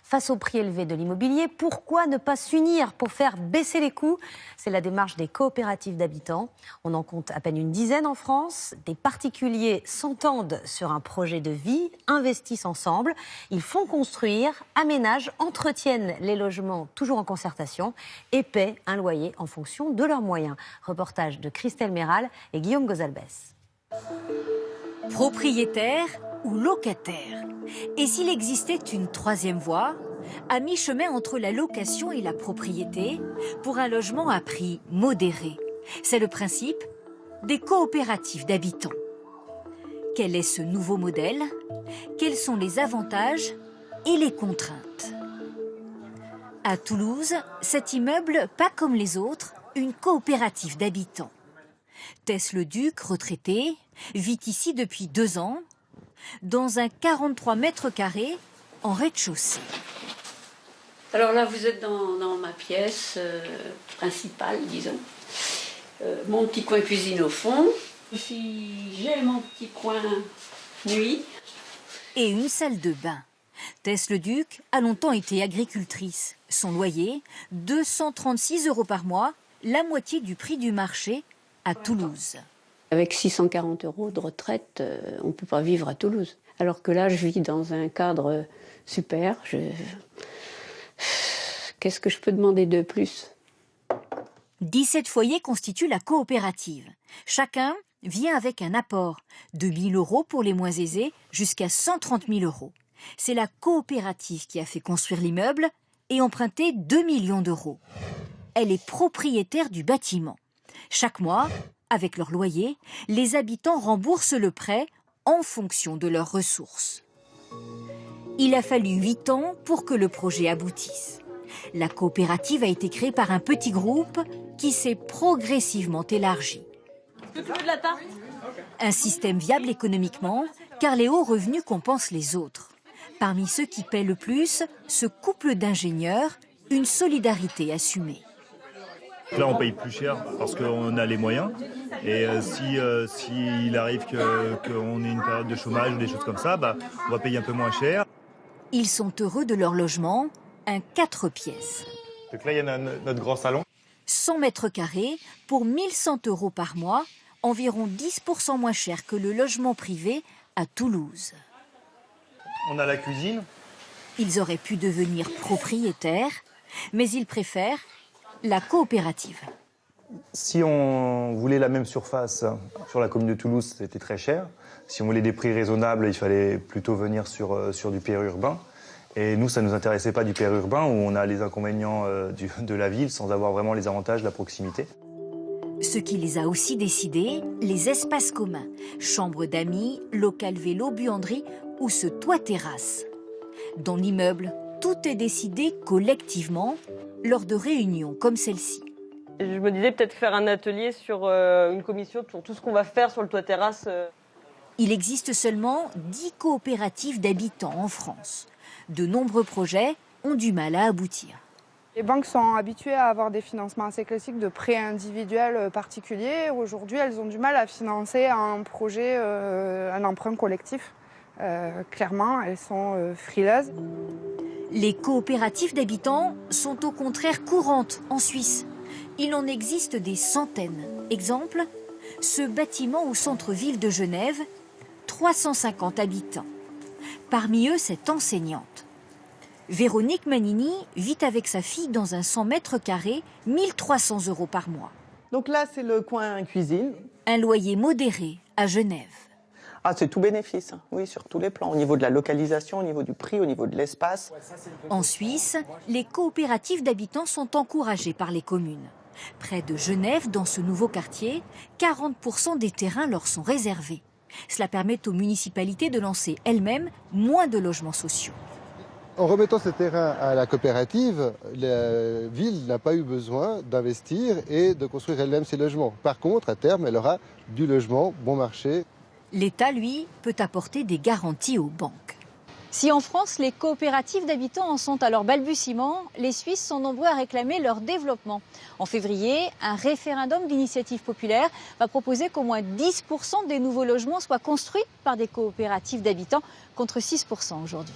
Face au prix élevé de l'immobilier, pourquoi ne pas s'unir pour faire baisser les coûts? C'est la démarche des coopératives d'habitants. On en compte à peine une dizaine en France. Des particuliers s'entendent sur un projet de vie, investissent ensemble. Ils font construire, aménagent, entretiennent les logements toujours en concertation et paient un loyer en fonction de leurs moyens. Reportage de Christelle Méral et Guillaume Gozalbès. Propriétaire ou locataire? Et s'il existait une troisième voie, à mi-chemin entre la location et la propriété, pour un logement à prix modéré? C'est le principe des coopératives d'habitants. Quel est ce nouveau modèle? Quels sont les avantages et les contraintes? À Toulouse, cet immeuble, pas comme les autres, une coopérative d'habitants. Tess Leduc, retraité, vit ici depuis 2 ans, dans un 43 mètres carrés en rez-de-chaussée. Alors là, vous êtes dans ma pièce principale, disons. Mon petit coin cuisine au fond. J'ai mon petit coin nuit. Et une salle de bain. Tess Leduc a longtemps été agricultrice. Son loyer, 236 € par mois, la moitié du prix du marché à Toulouse. Avec 640 € de retraite, on ne peut pas vivre à Toulouse. Alors que là, je vis dans un cadre super. Qu'est-ce que je peux demander de plus? 17 foyers constituent la coopérative. Chacun vient avec un apport de 1 000 € pour les moins aisés jusqu'à 130 000 €. C'est la coopérative qui a fait construire l'immeuble et emprunté 2 millions d'euros. Elle est propriétaire du bâtiment. Chaque mois, avec leur loyer, les habitants remboursent le prêt en fonction de leurs ressources. Il a fallu 8 ans pour que le projet aboutisse. La coopérative a été créée par un petit groupe qui s'est progressivement élargi. Un système viable économiquement, car les hauts revenus compensent les autres. Parmi ceux qui paient le plus, ce couple d'ingénieurs, une solidarité assumée. Là, on paye plus cher parce qu'on a les moyens. Et s'il arrive qu'on ait une période de chômage ou des choses comme ça, on va payer un peu moins cher. Ils sont heureux de leur logement, un 4 pièces. Donc là, il y a notre grand salon. 100 mètres carrés pour 1 100 € par mois, environ 10% moins cher que le logement privé à Toulouse. On a la cuisine. Ils auraient pu devenir propriétaires, mais ils préfèrent la coopérative. Si on voulait la même surface sur la commune de Toulouse, c'était très cher. Si on voulait des prix raisonnables, il fallait plutôt venir sur du périurbain. Et nous, ça ne nous intéressait pas du périurbain, où on a les inconvénients de la ville sans avoir vraiment les avantages de la proximité. Ce qui les a aussi décidés, les espaces communs, chambres d'amis, local vélo, buanderie ou ce toit-terrasse. Dans l'immeuble, tout est décidé collectivement lors de réunions comme celle-ci. Je me disais peut-être faire un atelier sur une commission sur tout ce qu'on va faire sur le toit-terrasse. Il existe seulement 10 coopératives d'habitants en France. De nombreux projets ont du mal à aboutir. Les banques sont habituées à avoir des financements assez classiques de prêts individuels particuliers. Aujourd'hui, elles ont du mal à financer un projet, un emprunt collectif. Clairement, elles sont frileuses. Les coopératives d'habitants sont au contraire courantes en Suisse. Il en existe des centaines. Exemple, ce bâtiment au centre-ville de Genève, 350 habitants. Parmi eux, cette enseignante. Véronique Manini vit avec sa fille dans un 100 mètres carrés, 1 300 € par mois. Donc là, c'est le coin cuisine. Un loyer modéré à Genève. Ah, c'est tout bénéfice, oui, sur tous les plans, au niveau de la localisation, au niveau du prix, au niveau de l'espace. En Suisse, les coopératives d'habitants sont encouragées par les communes. Près de Genève, dans ce nouveau quartier, 40% des terrains leur sont réservés. Cela permet aux municipalités de lancer elles-mêmes moins de logements sociaux. En remettant ces terrains à la coopérative, la ville n'a pas eu besoin d'investir et de construire elle-même ses logements. Par contre, à terme, elle aura du logement bon marché. L'État, lui, peut apporter des garanties aux banques. Si en France, les coopératives d'habitants en sont à leur balbutiement, les Suisses sont nombreux à réclamer leur développement. En février, un référendum d'initiative populaire va proposer qu'au moins 10% des nouveaux logements soient construits par des coopératives d'habitants, contre 6% aujourd'hui.